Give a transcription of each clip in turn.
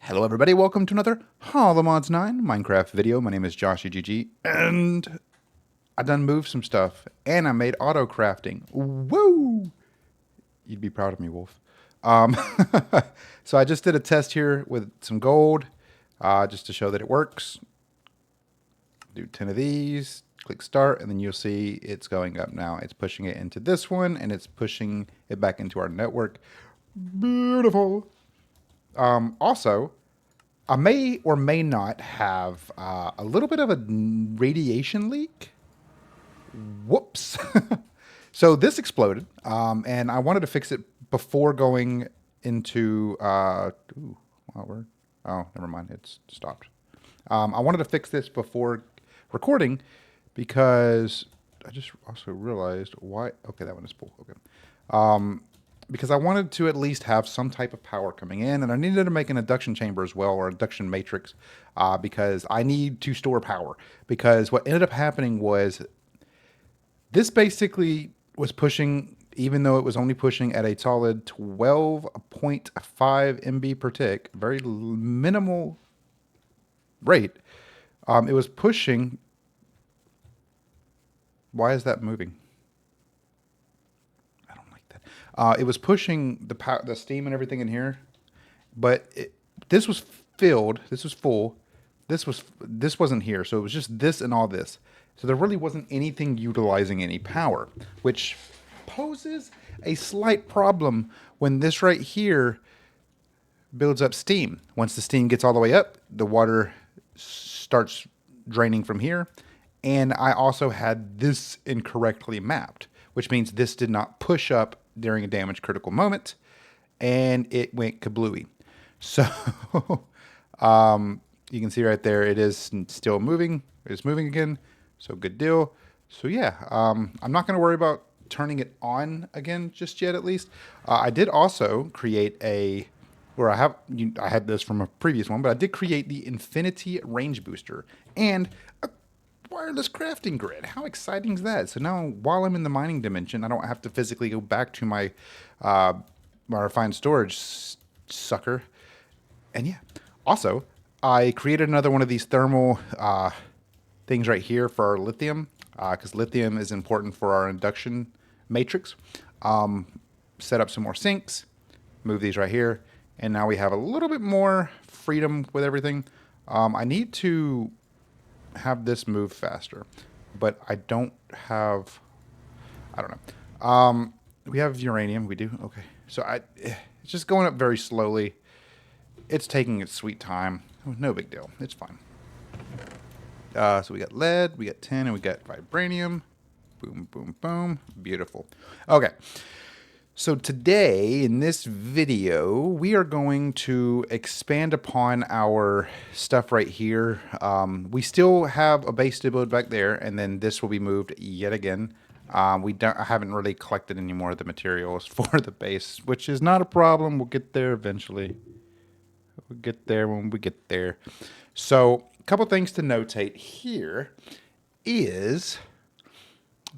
Hello everybody, welcome to another HoloMods 9 Minecraft video. My name is JawshyGG, and I done moved some stuff, and I made auto crafting. Woo! You'd be proud of me, Wolf. Um, so I just did a test here with some gold, just to show that it works. Do 10 of these, click start, and then you'll see it's going up now. It's pushing it into this one, and it's pushing it back into our network. Beautiful. Also, I may or may not have a little bit of a radiation leak. Whoops. So this exploded, and I wanted to fix it before going into... oh, never mind. It's stopped. I wanted to fix this before recording because I just also realized why... Okay, that one is full. Okay. Because I wanted to at least have some type of power coming in, and I needed to make an induction chamber as well, or induction matrix, because I need to store power. Because what ended up happening was this basically was pushing, even though it was only pushing at a solid 12.5 MB per tick, very minimal rate, it was pushing... Why is that moving? It was pushing the steam and everything in here, but this was filled. This was full. This wasn't here, so it was just this and all this. So there really wasn't anything utilizing any power, which poses a slight problem when this right here builds up steam. Once the steam gets all the way up, the water starts draining from here, and I also had this incorrectly mapped, which means this did not push up during a damage critical moment, and it went kablooey. So you can see right there, it is still moving. It's moving again. So good deal. So yeah, I'm not going to worry about turning it on again just yet, at least. I did also create I had this from a previous one, but I did create the Infinity Range Booster and a wireless crafting grid. How exciting is that? So now while I'm in the mining dimension, I don't have to physically go back to my refined storage sucker. And yeah, also I created another one of these thermal things right here for our lithium, because lithium is important for our induction matrix. Set up some more sinks, move these right here, and now we have a little bit more freedom with everything. I need to have this move faster, but I don't know. We have uranium. We do. Okay. So it's just going up very slowly. It's taking its sweet time. No big deal. It's fine. So we got lead, we got tin, and we got vibranium. Boom, boom, boom. Beautiful. Okay. So today, in this video, we are going to expand upon our stuff right here. We still have a base to build back there, and then this will be moved yet again. I haven't really collected any more of the materials for the base, which is not a problem. We'll get there eventually. We'll get there when we get there. So a couple things to notate here is...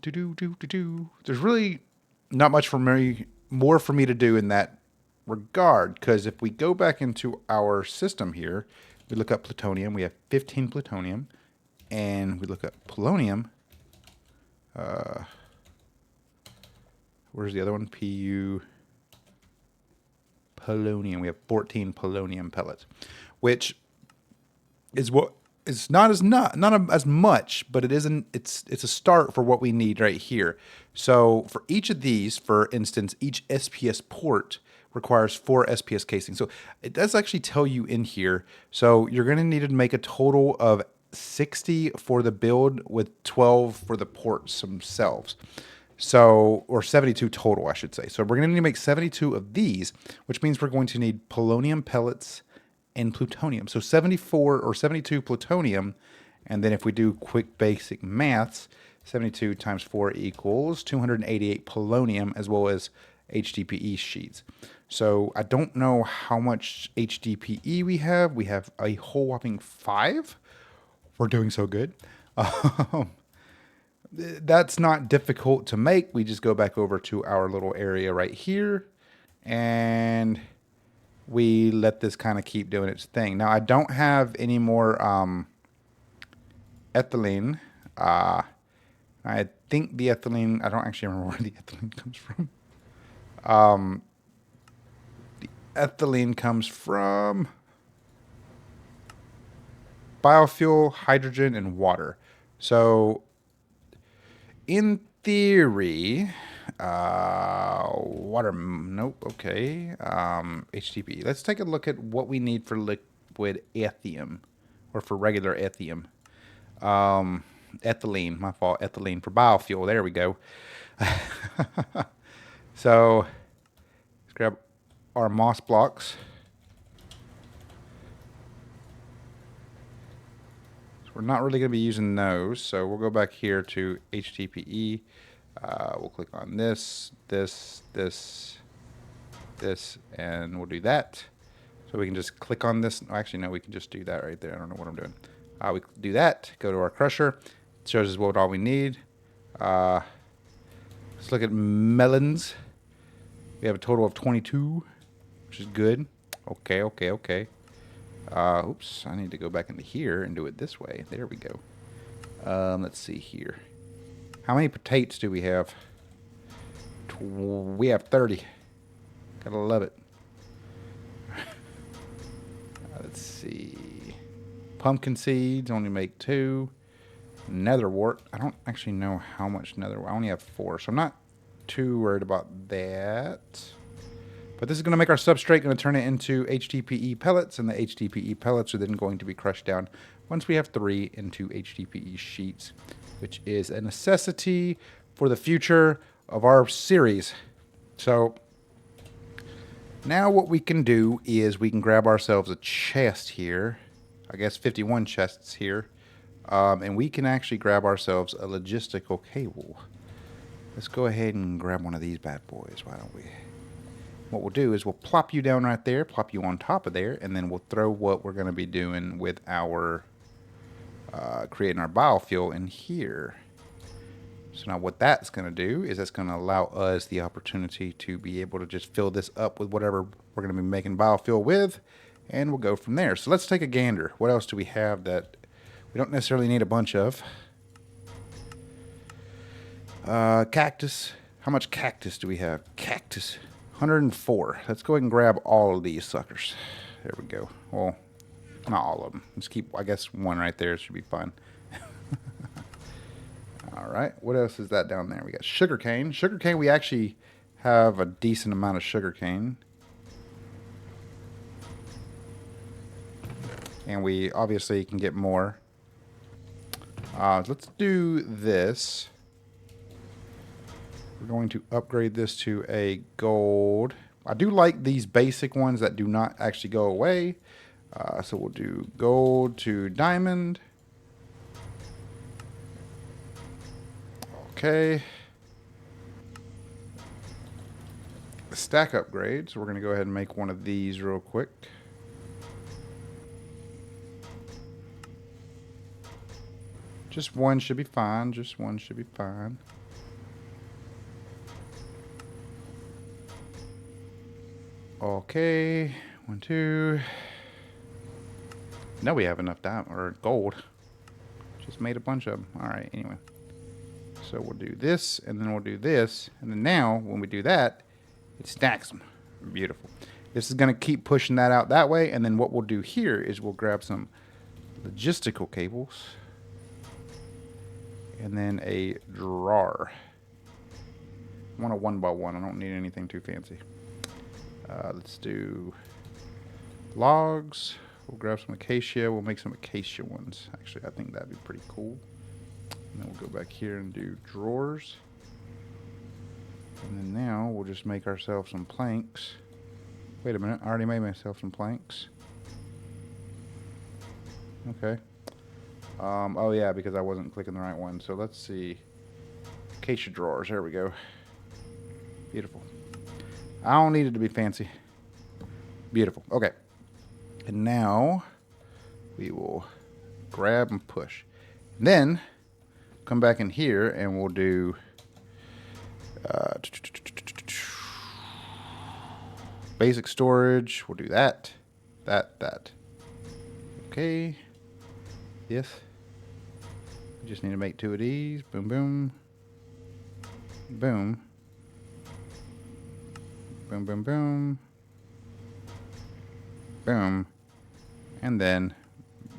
There's really not much more for me to do in that regard, because if we go back into our system here, we look up plutonium, we have 15 plutonium, and we look up polonium. Where's the other one? Polonium. We have 14 polonium pellets, which is what is not as much, but it's a start for what we need right here. So for each of these, for instance, each SPS port requires 4 SPS casing. So it does actually tell you in here. So you're going to need to make a total of 60 for the build with 12 for the ports themselves. So, or 72 total, I should say. So we're going to need to make 72 of these, which means we're going to need polonium pellets and plutonium. So 74 or 72 plutonium, and then if we do quick basic maths, 72 times 4 equals 288 polonium, as well as HDPE sheets. So I don't know how much HDPE we have. We have a whole whopping 5. We're doing so good. That's not difficult to make. We just go back over to our little area right here, and we let this kind of keep doing its thing. Now, I don't have any more ethylene. I think the ethylene, I don't actually remember where the ethylene comes from. The ethylene comes from biofuel, hydrogen, and water. So, in theory, water, nope, okay. HTP. Let's take a look at what we need for liquid ethium, or for regular ethium. Ethylene, my fault, ethylene for biofuel. There we go. So, let's grab our moss blocks. So we're not really going to be using those, so we'll go back here to HTPE. We'll click on this, and we'll do that. So we can just click on this. Actually, no, we can just do that right there. I don't know what I'm doing. We do that, go to our crusher. It shows us what all we need. Let's look at melons. We have a total of 22, which is good. Okay. Oops, I need to go back into here and do it this way. There we go. Let's see here. How many potatoes do we have? We have 30. Gotta love it. Let's see. Pumpkin seeds, only make 2. Netherwort. I don't actually know how much netherwort. I only have 4, so I'm not too worried about that. But this is going to make our substrate, going to turn it into HDPE pellets, and the HDPE pellets are then going to be crushed down once we have 3 into HDPE sheets, which is a necessity for the future of our series. So now what we can do is we can grab ourselves a chest here. I guess 51 chests here. And we can actually grab ourselves a logistical cable. Let's go ahead and grab one of these bad boys. Why don't we? What we'll do is we'll plop you down right there, plop you on top of there, and then we'll throw what we're going to be doing with our creating our biofuel in here. So now what that's going to do is that's going to allow us the opportunity to be able to just fill this up with whatever we're going to be making biofuel with, and we'll go from there. So let's take a gander. What else do we have that we don't necessarily need a bunch of? Cactus. How much cactus do we have? Cactus. 104. Let's go ahead and grab all of these suckers. There we go. Well, not all of them. Let's keep, I guess, one right there. Should be fine. All right. What else is that down there? We got sugarcane. Sugarcane, we actually have a decent amount of sugarcane. And we obviously can get more. Let's do this. We're going to upgrade this to a gold. I do like these basic ones that do not actually go away. So we'll do gold to diamond. Okay. Stack upgrade. So we're going to go ahead and make one of these real quick. Just one should be fine. Just one should be fine. Okay. 1, 2. Now we have enough diamond or gold. Just made a bunch of them. All right. Anyway. So we'll do this, and then we'll do this, and then now when we do that, it stacks them. Beautiful. This is going to keep pushing that out that way, and then what we'll do here is we'll grab some logistical cables, and then a drawer. I want a 1x1. I don't need anything too fancy. Let's do logs. We'll grab some acacia. We'll make some acacia ones. Actually, I think that'd be pretty cool. And then we'll go back here and do drawers. And then now we'll just make ourselves some planks. Wait a minute, I already made myself some planks. Okay. Oh yeah, because I wasn't clicking the right one. So let's see. Acacia drawers, there we go. Beautiful. I don't need it to be fancy. Beautiful, okay. And now we will grab and push. And then come back in here and we'll do basic storage. We'll do that. That. Okay. Yes. We just need to make 2 of these. Boom, boom. Boom. Boom, boom, boom. Boom. And then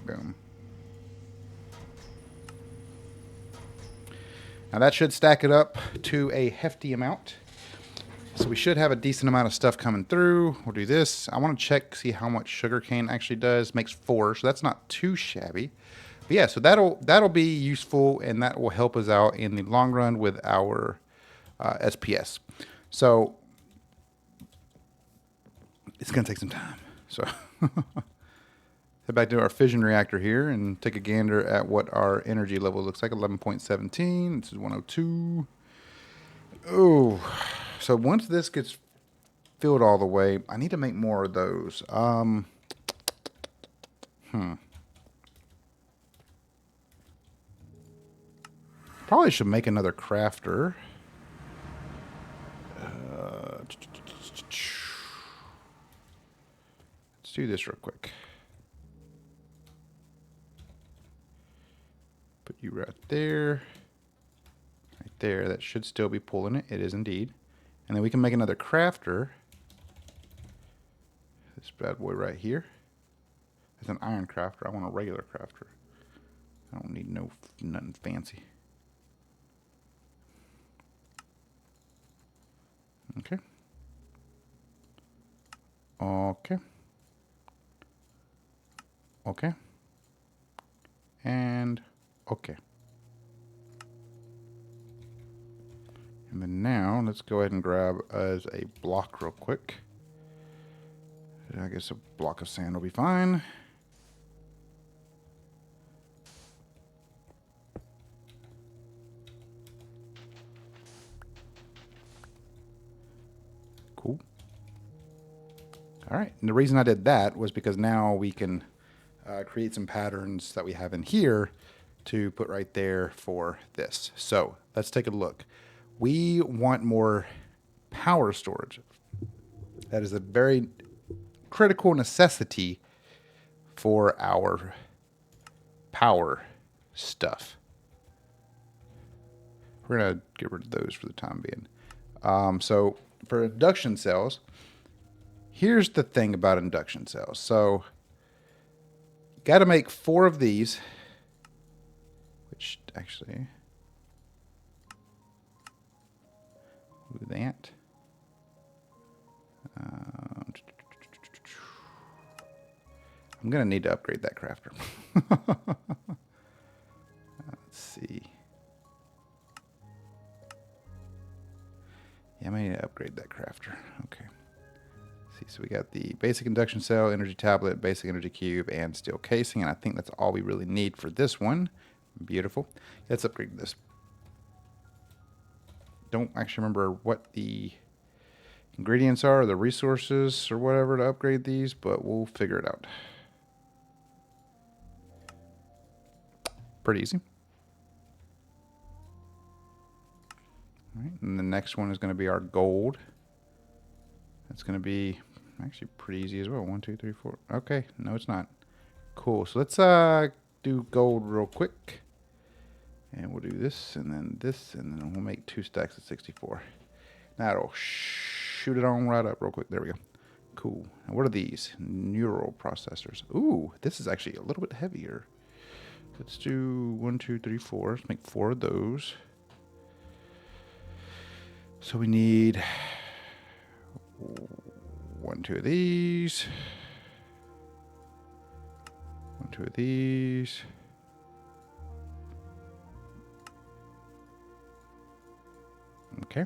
boom. Now that should stack it up to a hefty amount. So we should have a decent amount of stuff coming through. We'll do this. I want to check, see how much sugarcane actually does. Makes 4, so that's not too shabby. But yeah, so that'll be useful, and that will help us out in the long run with our SPS. So it's gonna take some time. So head back to our fission reactor here and take a gander at what our energy level looks like. 11.17. This is 102. Oh, so once this gets filled all the way, I need to make more of those. Probably should make another crafter. Let's do this real quick. Put you right there. Right there. That should still be pulling it. It is indeed. And then we can make another crafter. This bad boy right here. It's an iron crafter. I want a regular crafter. I don't need nothing fancy. Okay. Okay. Okay. And okay. And then now let's go ahead and grab as a block real quick. I guess a block of sand will be fine. Cool. All right. And the reason I did that was because now we can create some patterns that we have in here to put right there for this. So let's take a look. We want more power storage. That is a very critical necessity for our power stuff. We're going to get rid of those for the time being. So for induction cells, here's the thing about induction cells. So got to make 4 of these, which actually do that. I'm going to need to upgrade that crafter. Let's see. Yeah, I may need to upgrade that crafter. Okay. Let's see, so we got the basic induction cell, energy tablet, basic energy cube, and steel casing. And I think that's all we really need for this one. Beautiful. Let's upgrade this. Don't actually remember what the ingredients are, or the resources, or whatever to upgrade these, but we'll figure it out. Pretty easy. All right, and the next one is going to be our gold. That's going to be actually pretty easy as well. 1, 2, 3, 4. Okay, no, it's not. Cool. So let's do gold real quick, and we'll do this, and then we'll make 2 stacks of 64. That'll shoot it on right up real quick. There we go. Cool. And what are these? Neural processors. Ooh, this is actually a little bit heavier. Let's do 1, 2, 3, 4. Let's make 4 of those. So we need 1, 2 of these. 1, 2 of these. Okay.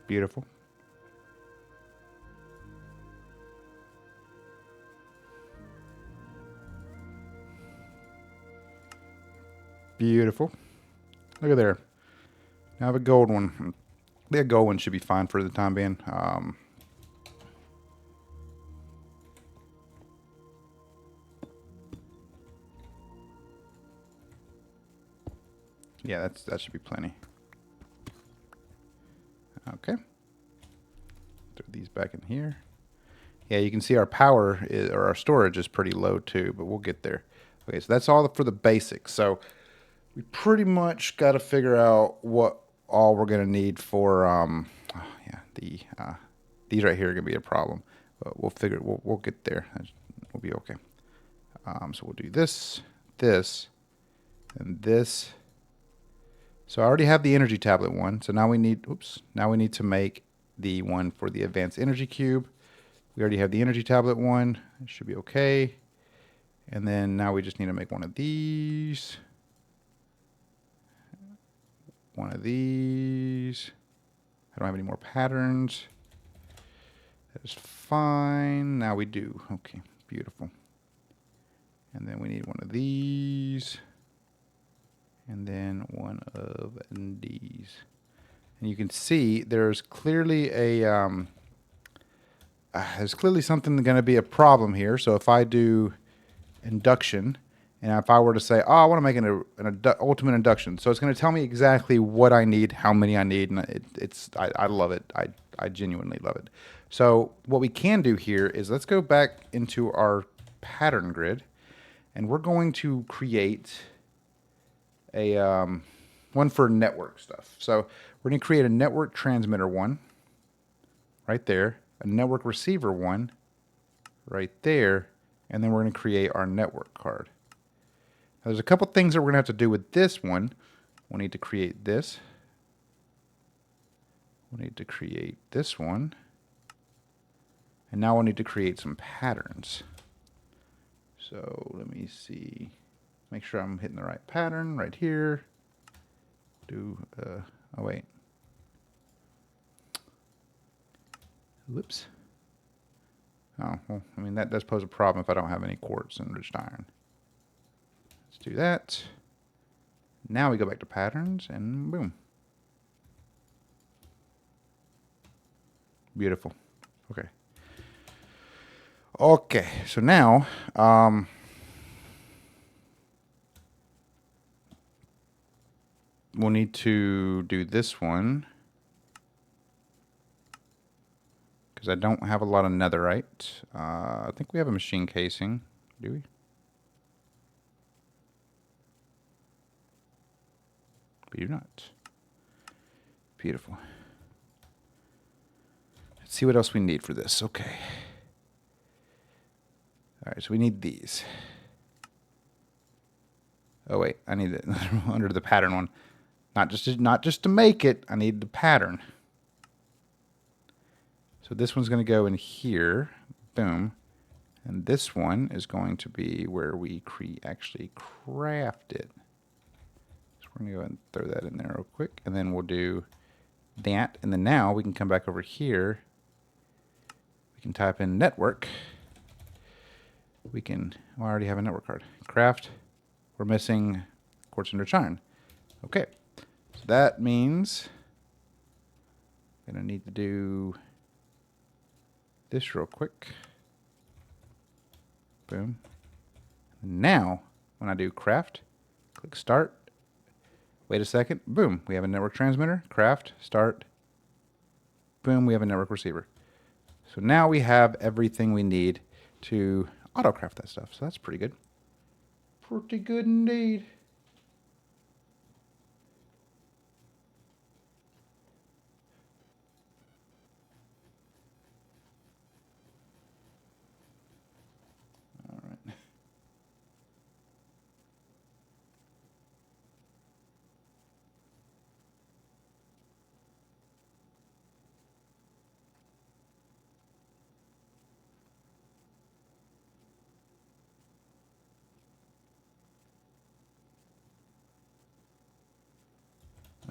Beautiful. Beautiful. Look at there. Now I have a gold one. The gold one should be fine for the time being. Yeah, that should be plenty. Okay. Throw these back in here. Yeah, you can see our power or our storage is pretty low too, but we'll get there. Okay, so that's all for the basics. So we pretty much got to figure out what all we're going to need for, these right here are going to be a problem. But we'll get there. We'll be okay. So we'll do this, this, and this. So I already have the energy tablet one. So now we need, now we need to make the one for the advanced energy cube. We already have the energy tablet one. It should be okay. And then now we just need to make one of these. One of these. I don't have any more patterns. That is fine. Now we do. Okay, beautiful. And then we need one of these. And then one of these. And you can see there's clearly there's clearly something going to be a problem here. So if I do induction, and if I were to say, oh, I want to make an ultimate induction, so it's going to tell me exactly what I need, how many I need, and I love it. I genuinely love it. So what we can do here is let's go back into our pattern grid, and we're going to create a one for network stuff. So we're going to create a network transmitter one right there, a network receiver one right there, and then we're going to create our network card. Now, there's a couple things that we're going to have to do with this one. We need to create this. We need to create this one. And now we'll need to create some patterns. So let me see. Make sure I'm hitting the right pattern right here. Oh wait. Whoops. Oh, well, I mean, that does pose a problem if I don't have any quartz and enriched iron. Let's do that. Now we go back to patterns and boom. Beautiful. Okay. Okay, so now, we'll need to do this one. Because I don't have a lot of netherite. I think we have a machine casing. Do we? We do not. Beautiful. Let's see what else we need for this. Okay. All right, so we need these. Oh wait, I need it under the pattern one. Not just to make it. I need the pattern. So this one's going to go in here. Boom. And this one is going to be where we actually craft it. So we're going to go ahead and throw that in there real quick. And then we'll do that. And then now we can come back over here. We can type in network. We can, well, I already have a network card. Craft. We're missing quartz and enriched iron. Okay. So that means I'm going to need to do this real quick. Boom. Now, when I do craft, click start. Wait a second. Boom. We have a network transmitter. Craft. Start. Boom. We have a network receiver. So now we have everything we need to auto-craft that stuff. So that's pretty good. Pretty good indeed.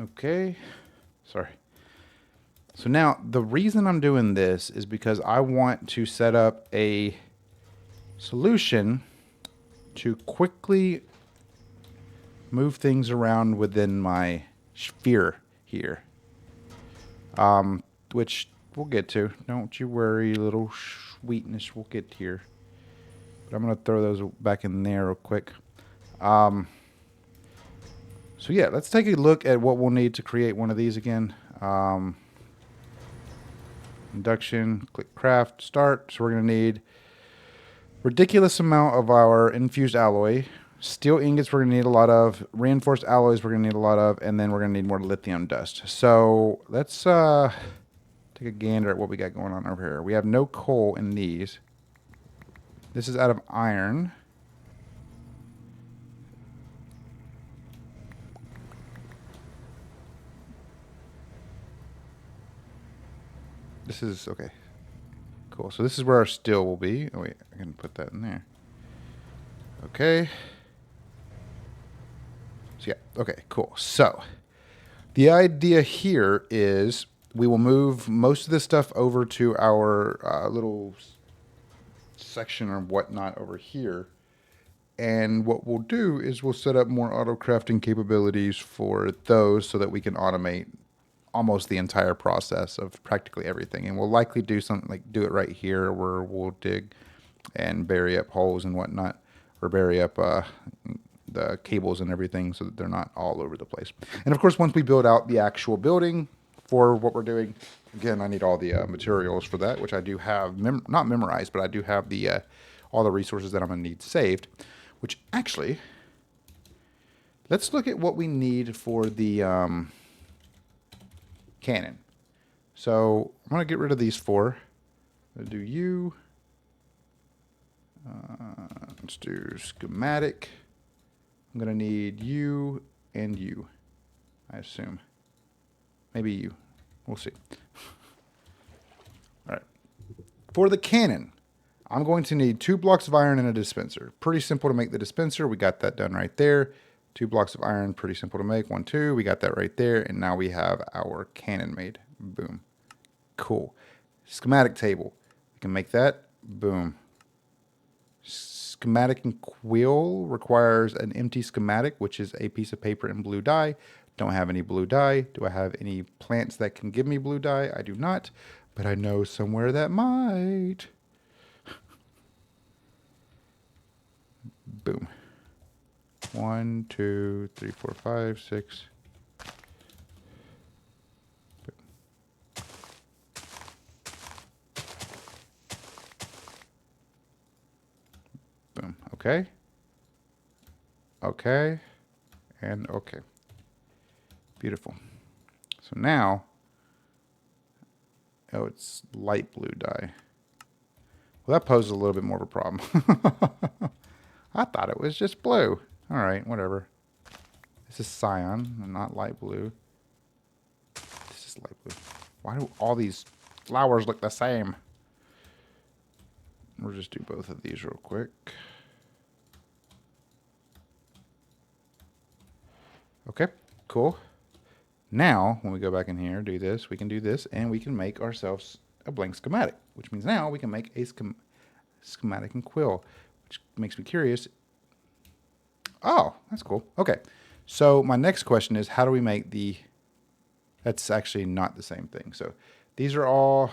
Okay, sorry. So now the reason I'm doing this is because I want to set up a solution to quickly move things around within my sphere here, which we'll get to. Don't you worry, little sweetness, we'll get here. But I'm going to throw those back in there real quick. So yeah, let's take a look at what we'll need to create one of these again. induction, click craft, start. So we're going to need ridiculous amount of our infused alloy. Steel ingots we're going to need a lot of. Reinforced alloys we're going to need a lot of. And then we're going to need more lithium dust. So let's take a gander at what we got going on over here. We have no coal in these. This is out of iron. This is, okay. Cool. So this is where our steel will be. Oh, wait. I can put that in there. Okay. So, yeah. Okay, cool. So, the idea here is we will move most of this stuff over to our little section or whatnot over here. And what we'll do is we'll set up more auto crafting capabilities for those so that we can automate almost the entire process of practically everything. And we'll likely do something like do it right here where we'll dig and bury up holes and whatnot, or bury up the cables and everything so that they're not all over the place. And of course, once we build out the actual building for what we're doing, again, I need all the materials for that, which I do have, not memorized, but I do have the all the resources that I'm going to need saved, which actually, let's look at what we need for the cannon. So I'm going to get rid of these 4. I'm going to do you. Let's do schematic. I'm going to need you and you, I assume. Maybe you. We'll see. All right. For the cannon, I'm going to need 2 blocks of iron and a dispenser. Pretty simple to make the dispenser. We got that done right there. 2 blocks of iron, pretty simple to make. 1, 2, we got that right there. And now we have our cannon made. Boom. Cool. Schematic table. We can make that. Boom. Schematic and quill requires an empty schematic, which is a piece of paper and blue dye. Don't have any blue dye. Do I have any plants that can give me blue dye? I do not, but I know somewhere that might. Boom. 1, 2, 3, 4, 5, 6. Boom. Okay. Okay. And okay. Beautiful. So now, oh, it's light blue dye. Well, that poses a little bit more of a problem. I thought it was just blue. All right, whatever. This is cyan and not light blue. This is light blue. Why do all these flowers look the same? We'll just do both of these real quick. Okay, cool. Now, when we go back in here, do this, we can do this, and we can make ourselves a blank schematic, which means now we can make a schematic and quill, which makes me curious. Oh, that's cool. Okay, so my next question is, how do we make the... That's actually not the same thing. So these are all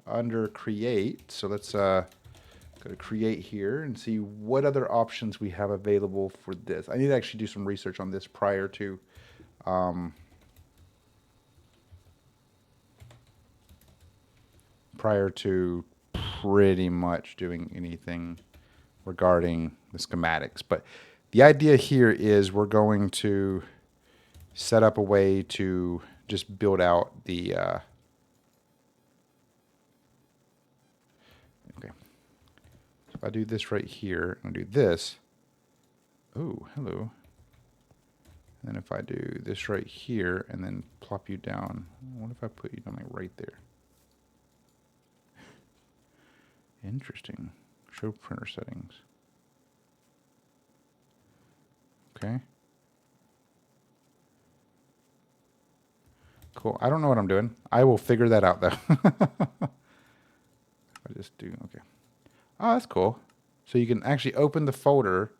under create. So let's go to create here and see what other options we have available for this. I need to actually do some research on this prior to pretty much doing anything regarding the schematics. But the idea here is we're going to set up a way to just build out the okay. So if I do this right here and do this, oh, hello. And then if I do this right here and then plop you down, what if I put you down like right there? Interesting. Show printer settings. Okay. Cool. I don't know what I'm doing. I will figure that out, though. I just do, okay. Oh, that's cool. So you can actually open the folder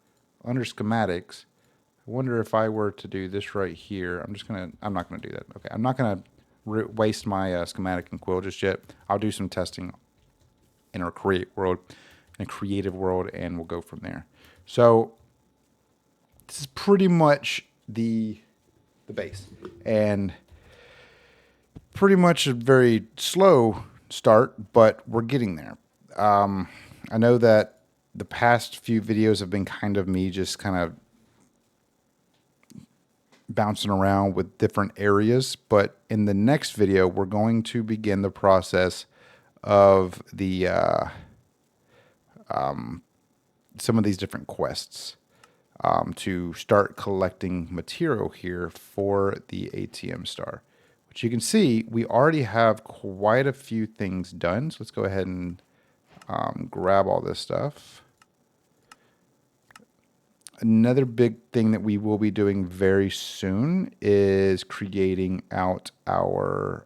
under schematics. I wonder if I were to do this right here. I'm not going to do that. Okay. I'm not going to waste my schematic and quill just yet. I'll do some testing in a creative world, and we'll go from there. So this is pretty much the base, and pretty much a very slow start, but we're getting there. I know that the past few videos have been kind of me just kind of bouncing around with different areas, but in the next video, we're going to begin the process of the some of these different quests to start collecting material here for the ATM star. Which you can see, we already have quite a few things done. So let's go ahead and grab all this stuff. Another big thing that we will be doing very soon is creating out our,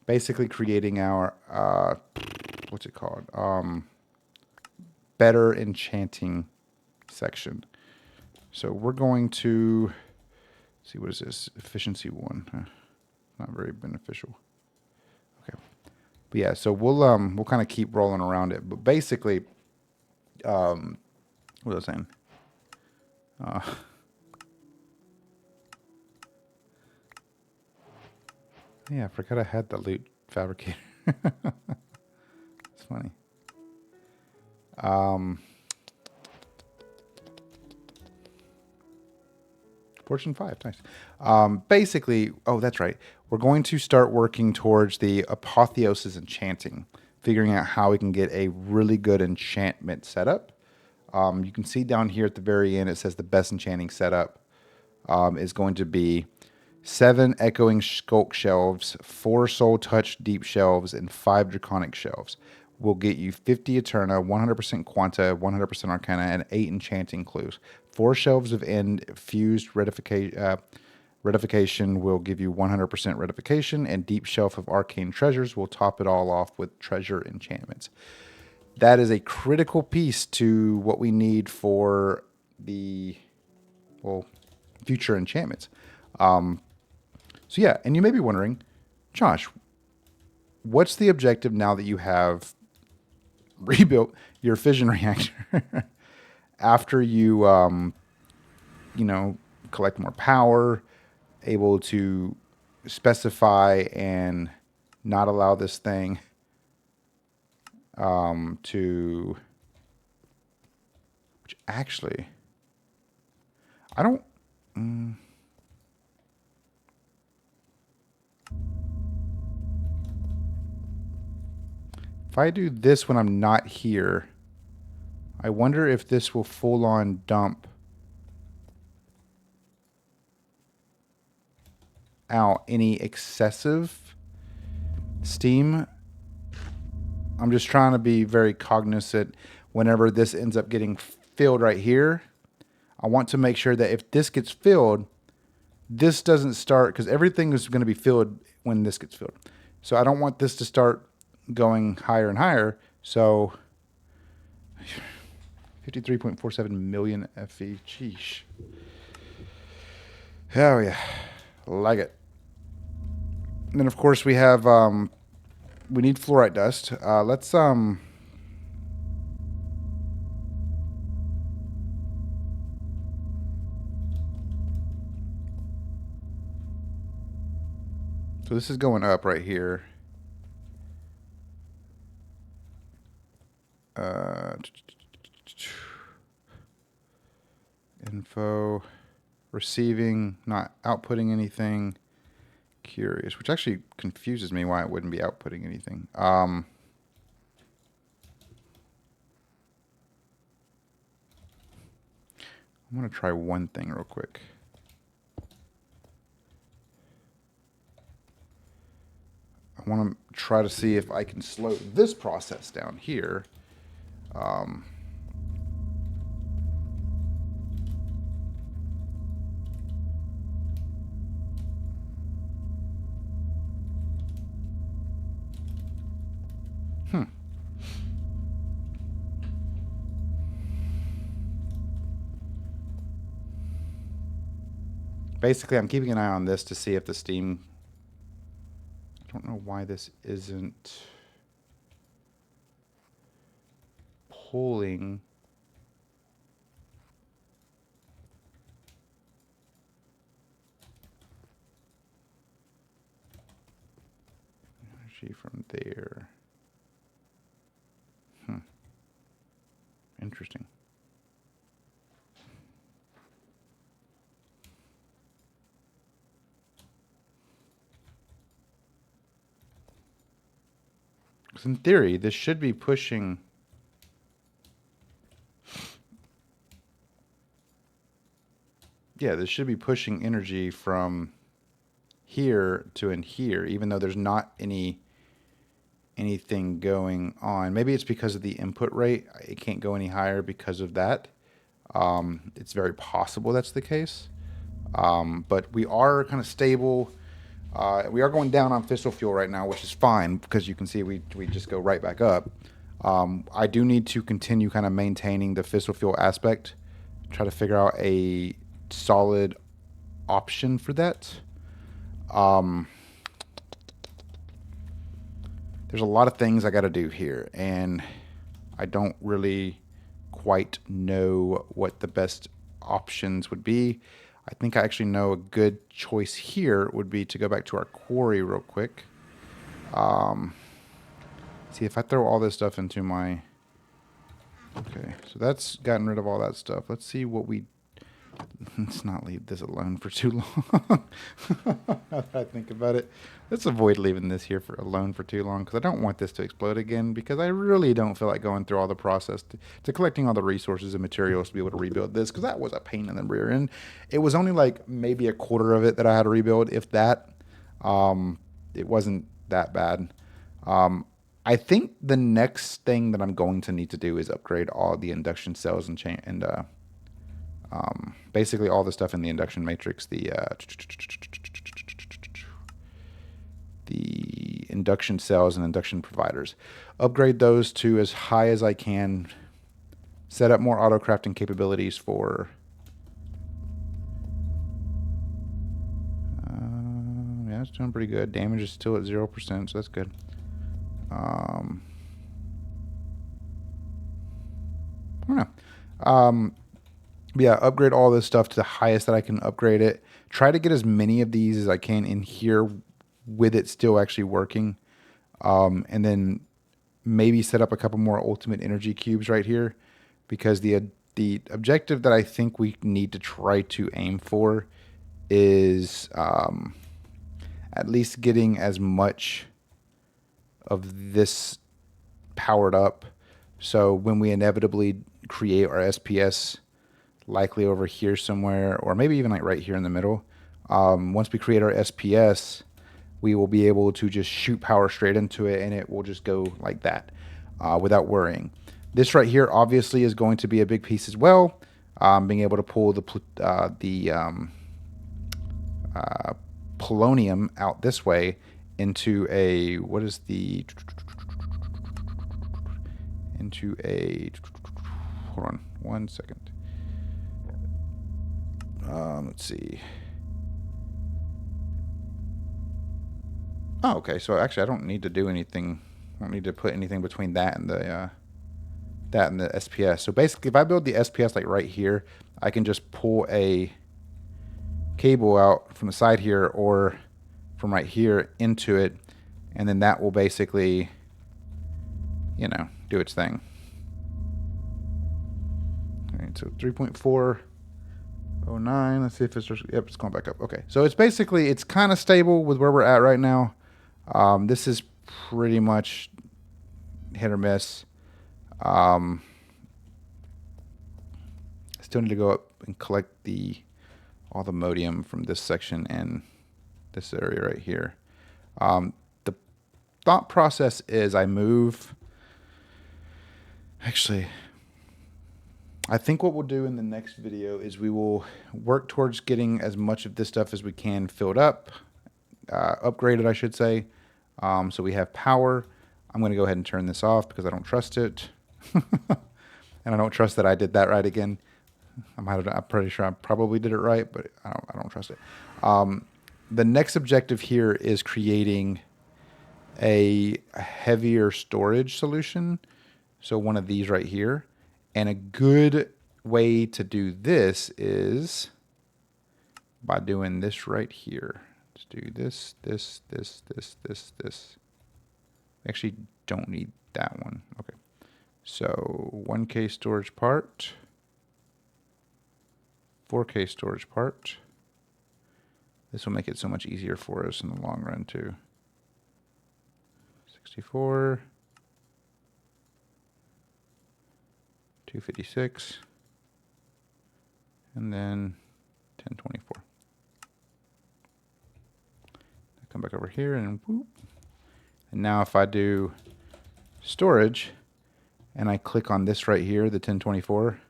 basically creating our, what's it called? Better enchanting section. So we're going to see, what is this? Efficiency 1. Not very beneficial. Okay. But yeah, so we'll kind of keep rolling around it. But basically, what was I saying? Yeah, I forgot I had the loot fabricator. It's funny. Fortune 5, nice. Basically, oh, that's right. We're going to start working towards the apotheosis enchanting, figuring out how we can get a really good enchantment setup. You can see down here at the very end, it says the best enchanting setup is going to be 7 echoing skulk shelves, 4 soul touch deep shelves, and 5 draconic shelves. Will get you 50 Eterna, 100% Quanta, 100% Arcana, and 8 enchanting clues. 4 shelves of infused retification will give you 100% retification, and deep shelf of arcane treasures will top it all off with treasure enchantments. That is a critical piece to what we need for the, well, future enchantments. So yeah, and you may be wondering, Josh, what's the objective now that you have rebuilt your fission reactor after you, you know, collect more power, able to specify and not allow this thing to, which actually, I don't, if I do this when I'm not here, I wonder if this will full on dump out any excessive steam. I'm just trying to be very cognizant whenever this ends up getting filled right here. I want to make sure that if this gets filled, this doesn't start, because everything is going to be filled when this gets filled. So I don't want this to start going higher and higher. So 53.47 million FE. Sheesh. Hell yeah. Like it. And then of course we have, we need fluorite dust. Let's, so this is going up right here. Info, receiving, not outputting anything. Curious, which actually confuses me why it wouldn't be outputting anything. I'm going to try one thing real quick. I want to try to see if I can slow this process down here. Basically, I'm keeping an eye on this to see if the steam... I don't know why this isn't pulling. energy from there. Interesting. Because in theory, this should be pushing. Yeah, this should be pushing energy from here to in here, even though there's not anything going on. Maybe it's because of the input rate. It can't go any higher because of that. It's very possible that's the case. But we are kind of stable. We are going down on fissile fuel right now, which is fine because you can see we just go right back up. I do need to continue kind of maintaining the fissile fuel aspect, try to figure out a solid option for that. There's a lot of things I got to do here, and I don't really quite know what the best options would be. I think I actually know a good choice here would be to go back to our quarry real quick. See, if I throw all this stuff into my... Okay, so that's gotten rid of all that stuff. Let's see what we... Let's not leave this alone for too long. Now that I think about it, let's avoid leaving this here alone for too long, because I don't want this to explode again, because I really don't feel like going through all the process to collecting all the resources and materials to be able to rebuild this, because that was a pain in the rear end. It was only like maybe a quarter of it that I had to rebuild, if that. It wasn't that bad. I think the next thing that I'm going to need to do is upgrade all the induction cells and basically all the stuff in the induction matrix, the induction cells and induction providers. Upgrade those to as high as I can. Set up more auto crafting capabilities for... yeah, it's doing pretty good. Damage is still at 0%, so that's good. I don't know. Yeah, upgrade all this stuff to the highest that I can upgrade it. Try to get as many of these as I can in here with it still actually working. And then maybe set up a couple more ultimate energy cubes right here, because the objective that I think we need to try to aim for is at least getting as much of this powered up. So when we inevitably create our SPS, likely over here somewhere, or maybe even like right here in the middle, once we create our SPS, we will be able to just shoot power straight into it, and it will just go like that without worrying. This right here obviously is going to be a big piece as well. Being able to pull the polonium out this way into a, what is the, into a, hold on 1 second. Let's see. Oh, okay. So actually, I don't need to do anything. I don't need to put anything between that and the SPS. So basically, if I build the SPS like right here, I can just pull a cable out from the side here or from right here into it, and then that will basically, you know, do its thing. All right. So 3.409. Let's see if it's just, yep, it's going back up. Okay. So it's basically, it's kind of stable with where we're at right now. This is pretty much hit or miss. Still need to go up and collect all the modium from this section and this area right here. The thought process is I move. Actually, I think what we'll do in the next video is we will work towards getting as much of this stuff as we can filled up, upgraded, I should say. So we have power. I'm going to go ahead and turn this off because I don't trust it. And I don't trust that I did that right again. I'm pretty sure I probably did it right, but I don't trust it. The next objective here is creating a heavier storage solution. So one of these right here. And a good way to do this is by doing this right here. Let's do this, this, this, this, this, this. We actually don't need that one. Okay. So 1K storage part, 4K storage part. This will make it so much easier for us in the long run too. 64, 256, and then 1024. Come back over here and whoop. And now if I do storage and I click on this right here, the 1024,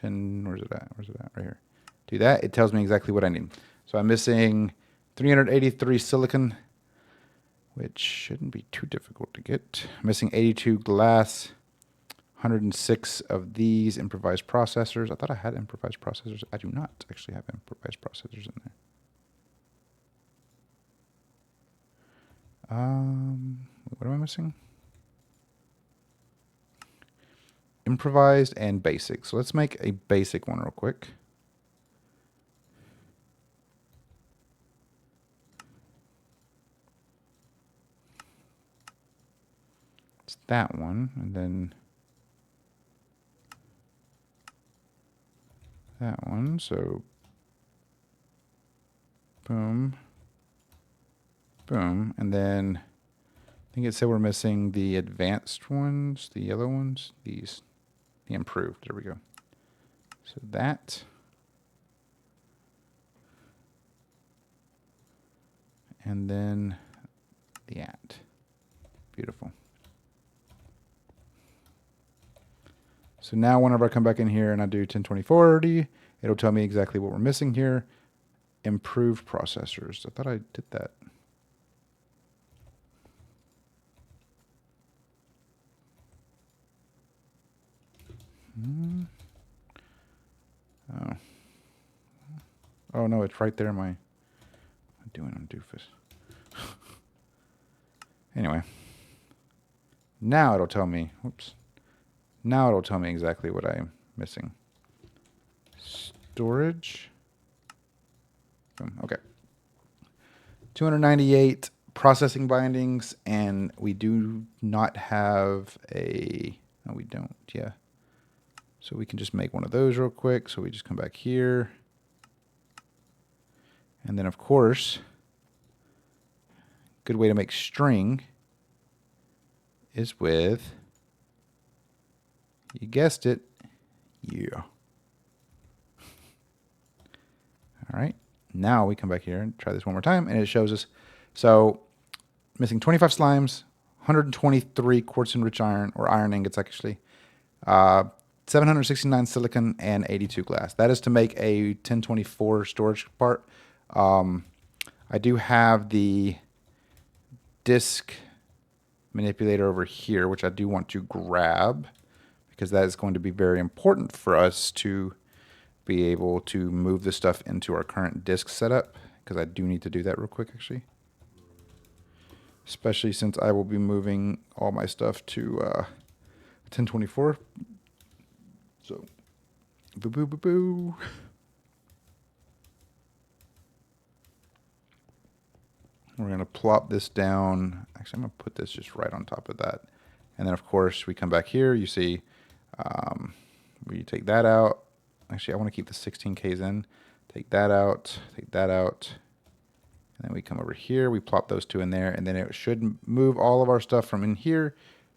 where's it at? Where's it at? Right here. Do that, it tells me exactly what I need. So I'm missing 383 silicon, which shouldn't be too difficult to get. I'm missing 82 glass, 106 of these improvised processors. I thought I had improvised processors. I do not actually have improvised processors in there. What am I missing? Improvised and basic. So let's make a basic one real quick. It's that one, and then that one. So boom, boom, and then I think it said we're missing the advanced ones, the yellow ones, these, the improved. There we go. So that, and then the at. Beautiful. So now whenever I come back in here and I do 1020/40, it'll tell me exactly what we're missing here. Improved processors. I thought I did that. Oh. Oh no, it's right there. I'm doing on doofus. Anyway. Now it'll tell me, whoops. Now it'll tell me exactly what I'm missing. Storage. Boom. Okay. 298 processing bindings, and we do not have a, no, we don't, yeah. So we can just make one of those real quick. So we just come back here. And then, of course, good way to make string is with, you guessed it, yeah. All right. Now we come back here and try this one more time, and it shows us, so missing 25 slimes, 123 quartz enriched iron, or iron ingots actually, 769 silicon, and 82 glass. That is to make a 1024 storage part. I do have the disk manipulator over here, which I do want to grab, because that is going to be very important for us to be able to move the stuff into our current disk setup, because I do need to do that real quick actually. Especially since I will be moving all my stuff to 1024. So, boo boo boo boo. We're going to plop this down. Actually, I'm going to put this just right on top of that. And then, of course, we come back here. You see, we take that out. Actually, I want to keep the 16Ks in. Take that out. Take that out. And then we come over here. We plop those two in there. And then it should move all of our stuff from in here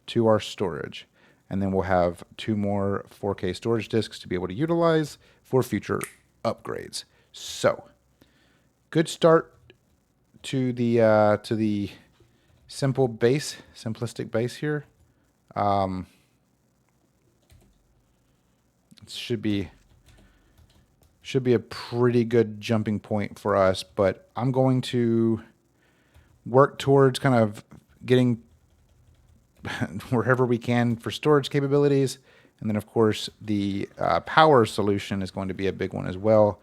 to our storage. And then we'll have 2 more 4K storage disks to be able to utilize for future upgrades. So, good start to the simple base, simplistic base here. It should be a pretty good jumping point for us, but I'm going to work towards kind of getting wherever we can for storage capabilities. And then, of course, the power solution is going to be a big one as well.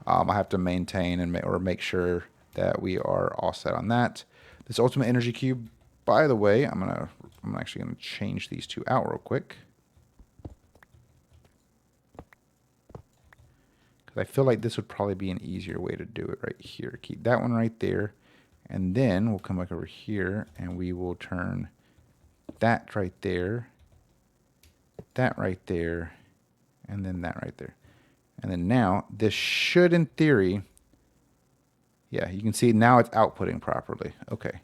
I have to maintain and make sure that we are all set on that. This ultimate energy cube, by the way, I'm actually gonna change these two out real quick, because I feel like this would probably be an easier way to do it right here. Keep that one right there, and then we'll come back over here and we will turn that right there, that right there, and then that right there. And then now this should, in theory, yeah, you can see now it's outputting properly. Okay.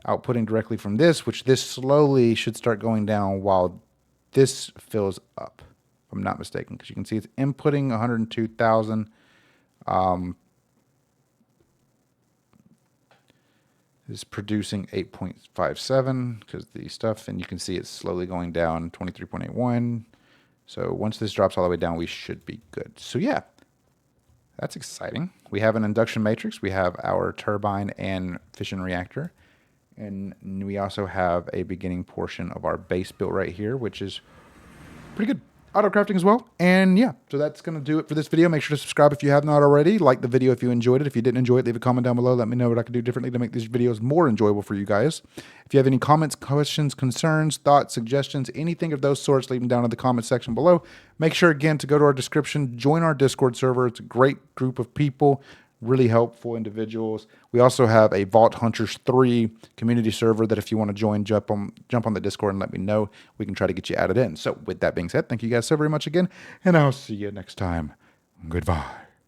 Outputting directly from this, which this slowly should start going down while this fills up, if I'm not mistaken, because you can see it's inputting 102,000. Is producing 8.57 because the stuff, and you can see it's slowly going down 23.81. So once this drops all the way down, we should be good. So yeah, that's exciting. We have an induction matrix. We have our turbine and fission reactor. And we also have a beginning portion of our base built right here, which is pretty good. Auto crafting as well. And yeah, so that's going to do it for this video. Make sure to subscribe if you have not already. Like the video if you enjoyed it. If you didn't enjoy it, leave a comment down below. Let me know what I can do differently to make these videos more enjoyable for you guys. If you have any comments, questions, concerns, thoughts, suggestions, anything of those sorts, leave them down in the comment section below. Make sure, again, to go to our description, join our Discord server. It's a great group of people. Really helpful individuals. We also have a Vault Hunters 3 community server that if you want to join, jump on the Discord and let me know. We can try to get you added in. So with that being said, thank you guys so very much again, and I'll see you next time. Goodbye.